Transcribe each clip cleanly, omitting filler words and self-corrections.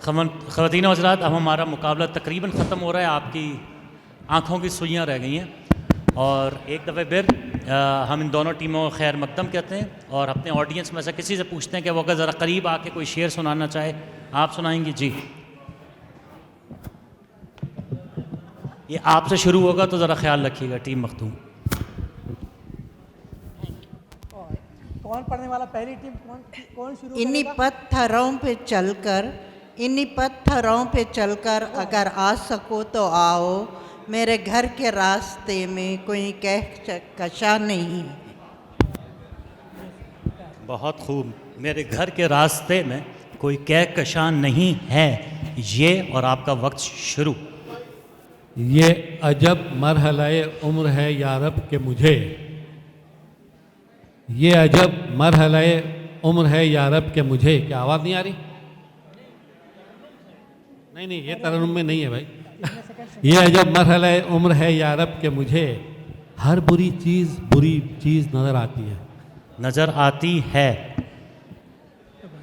ख़वातीन व हज़रात, अब हमारा मुकाबला तकरीबन ख़त्म हो रहा है। आपकी आँखों की सुइयाँ रह गई हैं और एक दफ़े फिर हम इन दोनों टीमों को खैर मकदम कहते हैं और अपने ऑडियंस में से किसी से पूछते हैं कि वो अगर ज़रा करीब आके कोई शेर सुनाना चाहे। आप सुनाएंगी? जी, ये आपसे शुरू होगा तो ज़रा ख्याल रखिएगा टीम मखदूम। कौन पढ़ने वाला? पहली टीम कौन शुरू इन्हीं करेगा? पत्थरों पे चलकर अगर आ सको तो आओ, मेरे घर के रास्ते में कोई कहकशा नहीं है। बहुत खूब। मेरे घर के रास्ते में कोई कहकशां नहीं है। ये और आपका वक्त शुरू। ये अजब मरहले उम्र है यारब के मुझे, ये अजब मरहले उम्र है यारब के मुझे। क्या आवाज़ नहीं आ रही? नहीं, ये तरन्नुम में नहीं है भाई। ये अजब मरहले उम्र है यारब के मुझे, हर बुरी चीज़ नज़र आती है। नज़र आती है।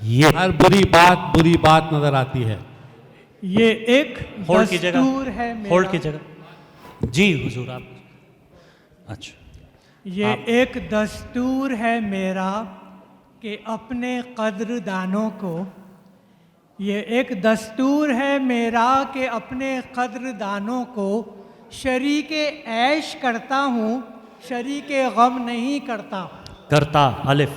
ये हर बुरी बात नज़र आती है। ये एक होल्ड की जगह, दस्तूर है मेरा। होल्ड की जगह। जी हुजूर, आप। अच्छा, ये एक दस्तूर है मेरा कि अपने कद्रदानों को, ये एक दस्तूर है मेरा कि अपने कद्रदानों को शरीके ऐश करता हूँ, शरीके गम नहीं करता। अलिफ।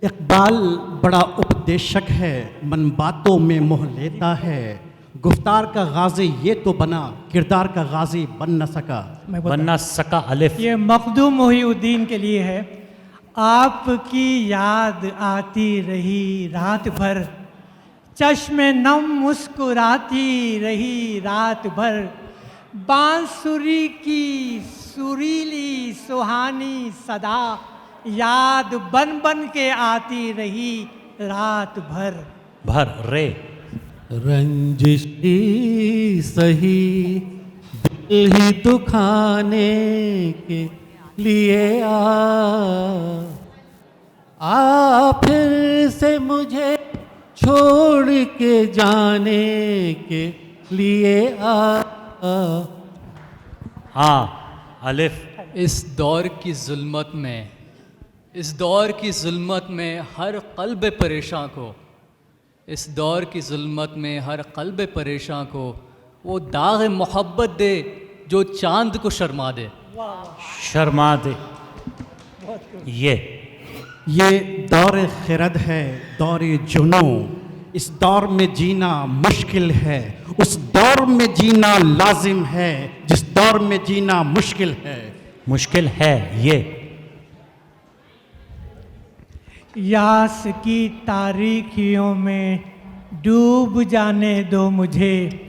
इकबाल बड़ा उपदेशक है, मन बातों में मोह लेता है, गुफ्तार का गाजी ये तो बना, किरदार का गाजी बन न सका। अलिफ। ये मखदूम मोहिउद्दीन के लिए है। आपकी याद आती रही रात भर, चश्मे नम मुस्कुराती रही रात भर, बांसुरी की सुरीली सुहानी सदा याद बन बन के आती रही रात भर। रे। रंजिश ही सही दिल ही दुखाने के लिए आ फिर से मुझे छोड़ के जाने के लिए अलिफ। इस दौर की जुल्मत में हर क़ल्ब परेशान को, इस दौर की जुल्मत में हर क़ल्ब परेशान को वो दाग मोहब्बत दे जो चांद को शर्मा दे। ये दौर खिरद है, दौर जुनू, इस दौर में जीना मुश्किल है, उस दौर में जीना लाजिम है, जिस दौर में जीना मुश्किल है। ये यास की तारीखियों में डूब जाने दो मुझे,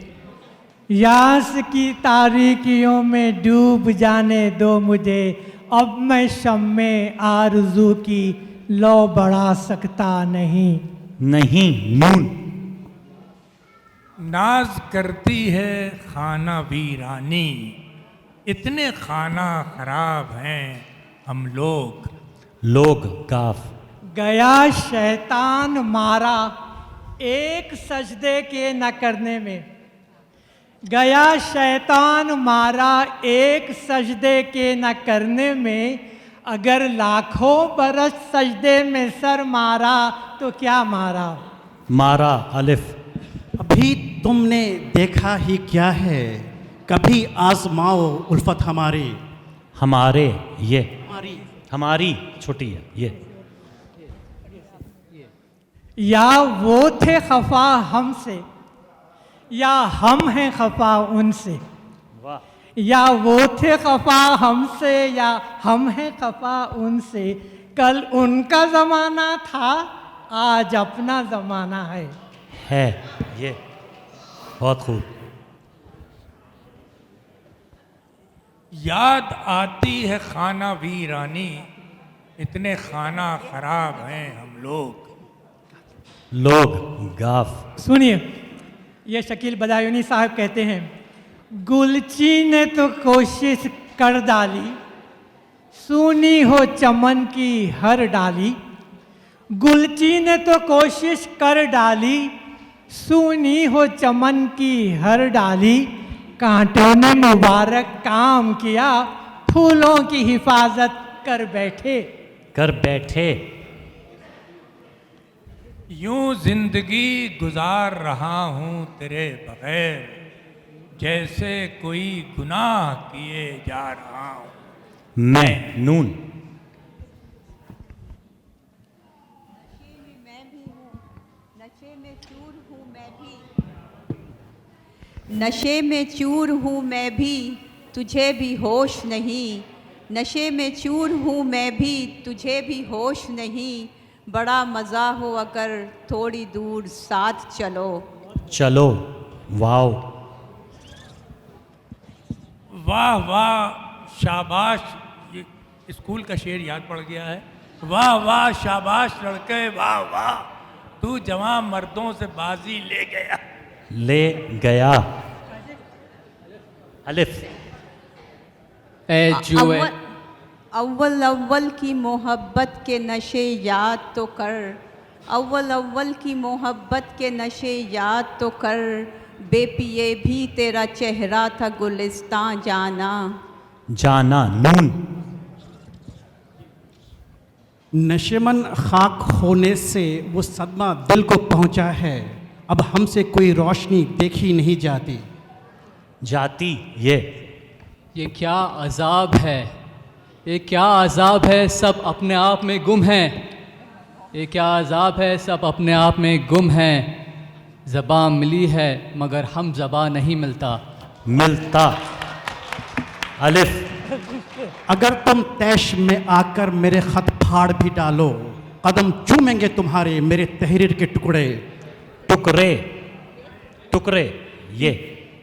यास की तारीखियों में डूब जाने दो मुझे, अब मैं शम्मे आरज़ू की लौ बढ़ा सकता नहीं। नून। नाज करती है खाना वीरानी, इतने खाना खराब हैं हम लोग। काफ। गया शैतान मारा एक सजदे के न करने में, गया शैतान मारा एक सजदे के न करने में, अगर लाखों बरस सजदे में सर मारा तो क्या मारा। अलिफ। अभी तुमने देखा ही क्या है, कभी आजमाओ उल्फत हमारे। ये हमारी छोटी है। ये या वो थे खफा हमसे, या हम हैं खफा उनसे। या वो थे खफा हमसे, या हम हैं खफा उनसे, कल उनका ज़माना था आज अपना ज़माना है। ये बहुत खूब। याद आती है खाना वीरानी, इतने खाना खराब हैं हम लोग। गाफ। सुनिए, ये शकील बदायूनी साहब कहते हैं, गुलची ने तो कोशिश कर डाली, सुनी हो चमन की हर डाली, गुलची ने तो कोशिश कर डाली, सुनी हो चमन की हर डाली, कांटों ने मुबारक काम किया, फूलों की हिफाजत कर बैठे। कर बैठे। यूं जिंदगी गुजार रहा हूँ तेरे बगैर, जैसे कोई गुनाह किए जा रहा हूँ। मैं नून। नशे में चूर हूँ मैं भी, तुझे भी होश नहीं। नशे में चूर हूँ मैं भी, तुझे भी होश नहीं। बड़ा मज़ा हो अगर थोड़ी दूर साथ चलो। चलो। वाओ। वाह वाह शाबाश, ये स्कूल का शेर याद पड़ गया है। वाह वाह शाबाश लड़के, वाह वाह, तू जवां मर्दों से बाजी ले गया। ले गया। अलिफ। ए जुए। अव्वल अव्वल की मोहब्बत के नशे याद तो कर। अव्वल अव्वल की मोहब्बत के नशे याद तो कर। बेपिए भी तेरा चेहरा था गुलिस्तां जाना। जाना। नून। नशेमन खाक होने से वो सदमा दिल को पहुंचा है, अब हमसे कोई रोशनी देखी नहीं जाती। जाती। ये क्या अजाब है, ये क्या अजाब है, सब अपने आप में गुम हैं। ये क्या अजाब है, सब अपने आप में गुम हैं। ज़बां मिली है मगर हम ज़बां नहीं मिलता। मिलता। अलिफ। अगर तुम तैश में आकर मेरे खत फाड़ भी डालो, कदम चूमेंगे तुम्हारे मेरे तहरीर के टुकड़े। टुकड़े। टुकड़े। ये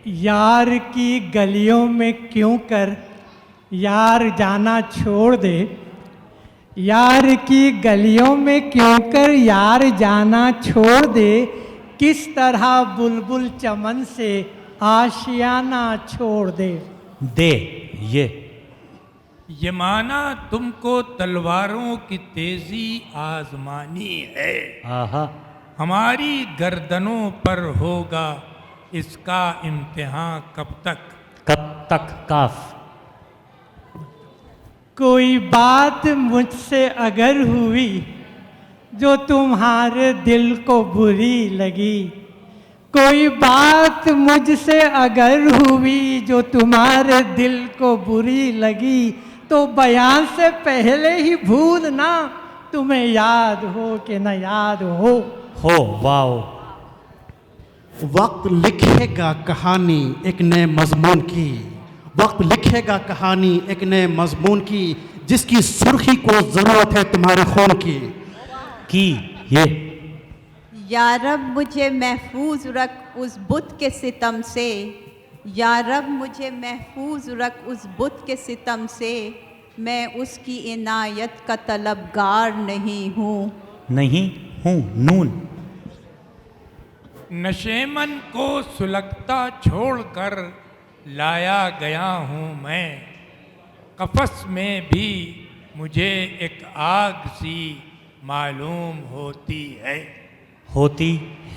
यार की गलियों में क्यों कर यार जाना छोड़ दे। यार की गलियों में क्यों कर यार जाना छोड़ दे। किस तरह बुलबुल चमन से आशियाना छोड़ दे। दे। ये माना तुमको तलवारों की तेजी आजमानी है। आहा। हमारी गर्दनों पर होगा इसका इम्तिहान कब तक। कब तक। काफ। कोई बात मुझसे अगर हुई जो तुम्हारे दिल को बुरी लगी। कोई बात मुझसे अगर हुई जो तुम्हारे दिल को बुरी लगी, तो बयान से पहले ही भूलना, तुम्हें याद हो कि न याद हो। वाओ। वक्त लिखेगा कहानी एक नए मजमून की। वक्त लिखेगा कहानी एक नए मजमून की, जिसकी सुर्खी को ज़रूरत है तुम्हारे खून की। ये या रब मुझे महफूज रख उस बुत के सितम से। या रब मुझे महफूज रख उस बुत के सितम से। मैं उसकी इनायत का तलबगार नहीं हूँ। नहीं हूँ। नून। नशेमन को सुलगता छोड़कर लाया गया हूँ मैं। कफस में भी मुझे एक आग सी मालूम होती है। होती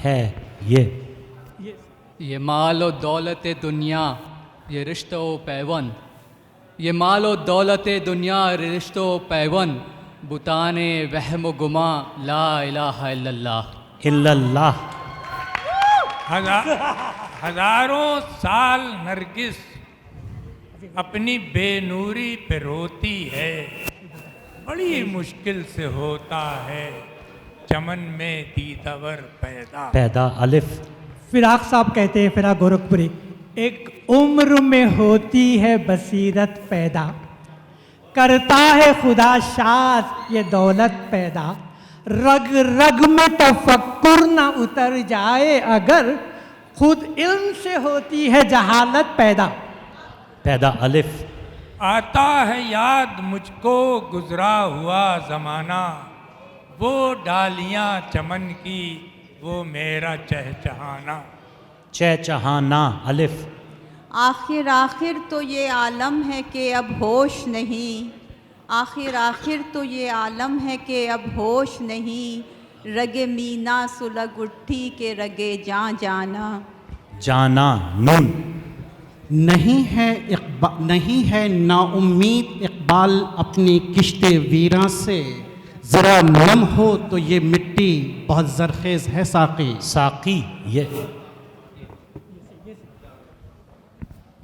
है। ये माल और दौलत दुनिया, ये रिश्तो पैवन। ये माल और दौलत दुनिया, रिश्तो पैवन। बुताने वहम गुमा ला इलाहा इल्लल्लाह। इल्लल्लाह। हजारों साल नरगिस अपनी बेनूरी पे रोती है। बड़ी मुश्किल से होता है चमन में दीदावर पैदा। अलिफ। फिराक साहब कहते हैं, फिराक गोरखपुरी, एक उम्र में होती है बसीरत पैदा, करता है खुदा शाद ये दौलत पैदा। रग रग में तफक्कुर न उतर जाए अगर, खुद इल्म से होती है जहालत पैदा। अलिफ। आता है याद मुझको गुजरा हुआ ज़माना, वो डालियाँ चमन की वो मेरा चहचहाना। चहचहाना। अलिफ। आखिर आखिर तो ये आलम है कि अब होश नहीं। आखिर आखिर तो ये आलम है कि अब होश नहीं, रगे मीना सुलग उठी के रगे जाना। जाना नून। नहीं है नाउम्मीद इकबाल अपनी किश्ते वीरां से, ज़रा नम हो तो ये मिट्टी बहुत ज़रखेज़ है साक़ी। साकी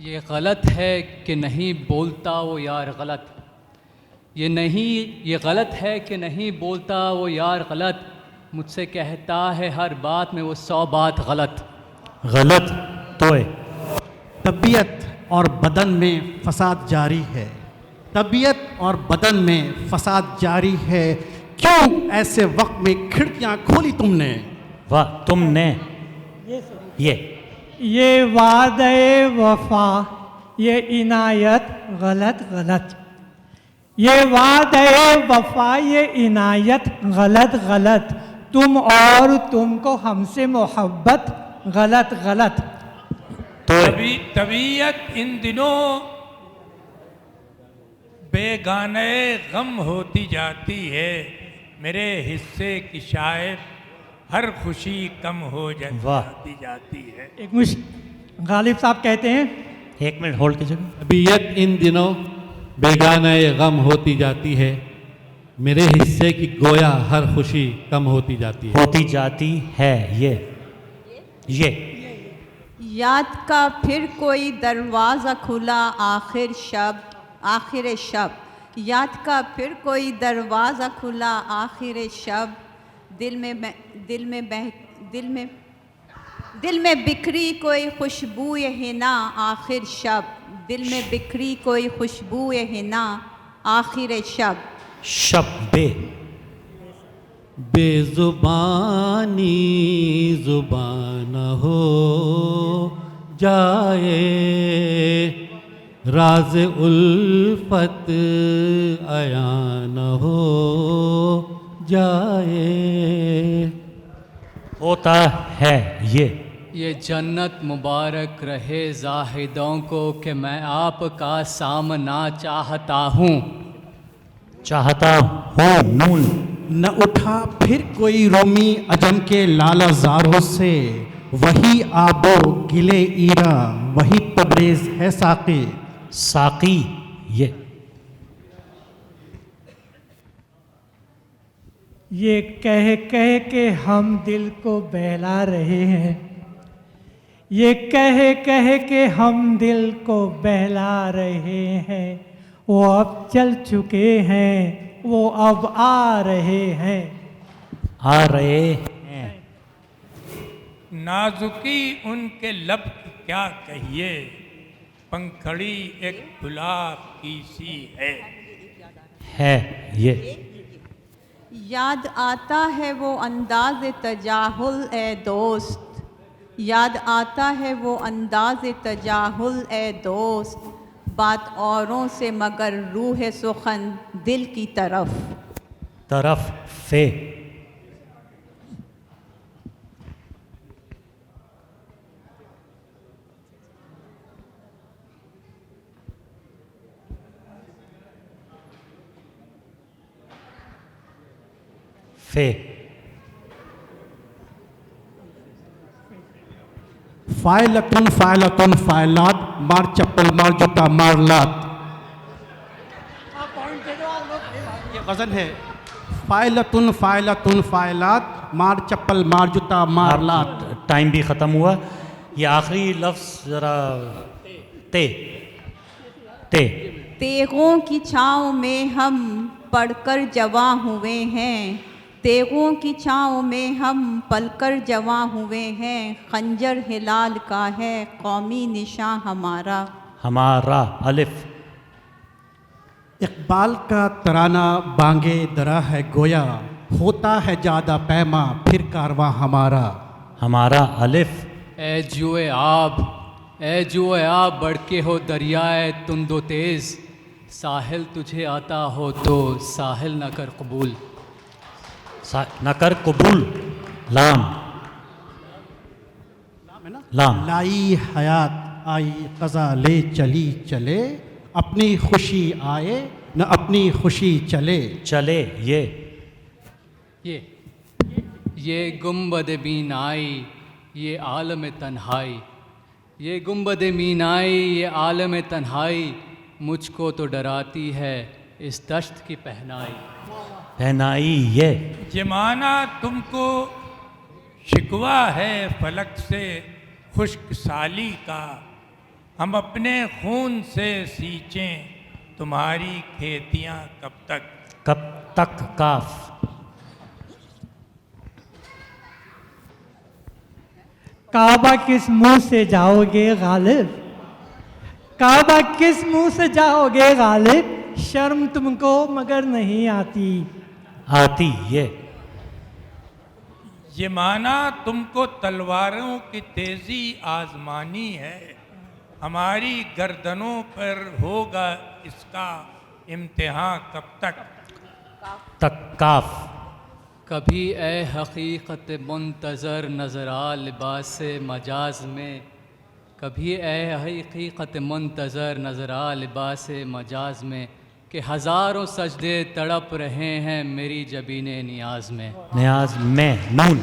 ये गलत है कि नहीं बोलता वो यार गलत, ये गलत है कि नहीं बोलता वो यार गलत, मुझसे कहता है हर बात में वो 100 बात गलत। गलत तोए। तबीयत और बदन में फसाद जारी है, तबीयत और बदन में फसाद जारी है, क्यों ऐसे वक्त में खिड़कियां खोली तुमने? वाह तुमने। ये वादे वफा, ये इनायत गलत गलत, ये वादे वफा, ये इनायत गलत गलत, तुम और तुमको हमसे मोहब्बत गलत गलत। तबीयत इन दिनों बेगाने गम होती जाती है, मेरे हिस्से की शायद हर खुशी कम हो जाती है। एक गालिब साहब कहते हैं, 1 मिनट होल्ड कीजिए। तबीयत इन दिनों बेगाना गम होती जाती है, मेरे हिस्से की गोया हर खुशी कम होती जाती है। ये याद का फिर कोई दरवाज़ा खुला आखिर शब, याद का फिर कोई दरवाज़ा खुला आखिर शब, दिल में बिखरी कोई खुशबू हिना आखिर शब, दिल में बिखरी कोई खुशबू हिना आखिर शब। बेजुबानी जुबान हो जाए, राज उल्फत अयान हो जाए। होता है ये जन्नत मुबारक रहे जाहिदों को कि मैं आपका सामना चाहता हूँ। नून। न उठा फिर कोई रोमी अजम के लालाजारों से, वही आबो गिले ईरा, वही तबरेज़ है साक़ी। ये कह कह के हम दिल को बहला रहे हैं, ये कह कह के हम दिल को बहला रहे हैं, वो अब चल चुके हैं, वो अब आ रहे हैं। नाजुकी उनके लब की क्या कहिए, पंखड़ी एक गुलाब की सी है। याद आता है वो अंदाज़ तजाहुल ए दोस्त, याद आता है वो अंदाज़ तजाहुल ए दोस्त, बात औरों से मगर रूह सुखन दिल की तरफ फे। फ़ाइलतुन फ़ाइलात, मार चप्पल मार जूता मार लात। ये गज़ल है। फ़ाइलतुन फ़ाइलात, मार चप्पल मार जूता मार लात। टाइम भी ख़त्म हुआ। ये आखिरी लफ्ज़ ज़रा ते। तेगों की छाँव में हम पढ़कर जवां हुए हैं, तेगों की छाँव में हम पलकर जवां हुए हैं, खंजर हिलाल का है कौमी निशां हमारा। अलिफ। इकबाल का तराना बांगे दरा है गोया, होता है ज़्यादा पैमा फिर कारवां हमारा। अलिफ। ए जुए आब बढ़ के हो दरियाए तुंदो तेज़, साहिल तुझे आता हो तो साहिल न कर कबूल। लाम। लाई हयात आई क़ज़ा ले चली चले, अपनी खुशी आए न अपनी खुशी चले। चले ये गुंबद बीनाई ये आलम तन्हाई, ये गुंबद मीनाई ये आलम तन्हाई, मुझको तो डराती है इस दश्त की पहनाई। ये माना तुमको शिकवा है फलक से खुश्क साली का, हम अपने खून से सींचें तुम्हारी खेतियां कब तक। काफ। काबा किस मुंह से जाओगे गालिब, काबा किस मुंह से जाओगे गालिब, शर्म तुमको मगर नहीं आती। ये माना तुमको तलवारों की तेजी आजमानी है, हमारी गर्दनों पर होगा इसका इम्तिहान कब तक। काफ। कभी ए हकीकत मुंतज़र नज़र आ लिबास मजाज में, कभी ए हकीकत मुंतज़र नज़र आ लिबास मजाज में, कि हज़ारों सजदे तड़प रहे हैं मेरी जबीने नियाज में। नून।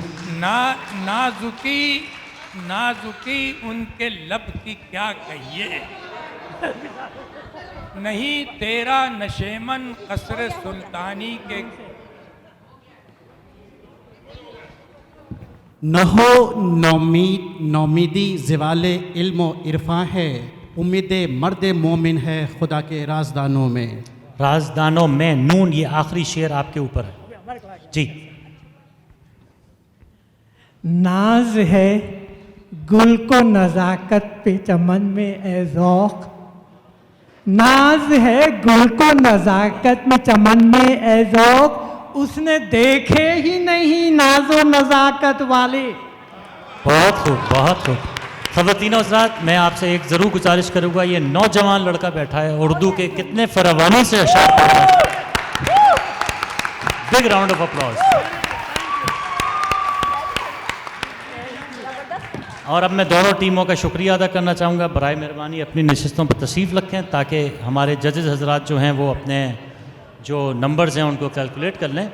नाजुकी उनके लब की क्या कहिए, नहीं तेरा नशेमन कसर सुल्तानी के। न हो नौमीदी ज़वाले इल्म इरफा है, उम्मीद मर्द मोमिन है खुदा के राजदानों में। नून। ये आखिरी शेर आपके ऊपर है जी। नाज है गुल को नज़ाकत पे चमन में ए ज़ौक़, नाज है गुल को नज़ाकत में चमन में ए ज़ौक़, उसने देखे ही नहीं नाजो नज़ाकत वाले। बहुत खूब। ख़वातीनो हज़रात, मैं आपसे एक ज़रूर गुजारिश करूँगा, ये नौजवान लड़का बैठा है, उर्दू के कितने फरावानी से अशार पढ़ता है। Big round of applause. और अब मैं दोनों टीमों का शुक्रिया अदा करना चाहूँगा। बराए मेहरबानी अपनी नशिस्तों पर तशरीफ़ रखें ताकि हमारे जजेस हज़रात जो हैं वो अपने जो नंबर्स हैं उनको कैलकुलेट कर लें।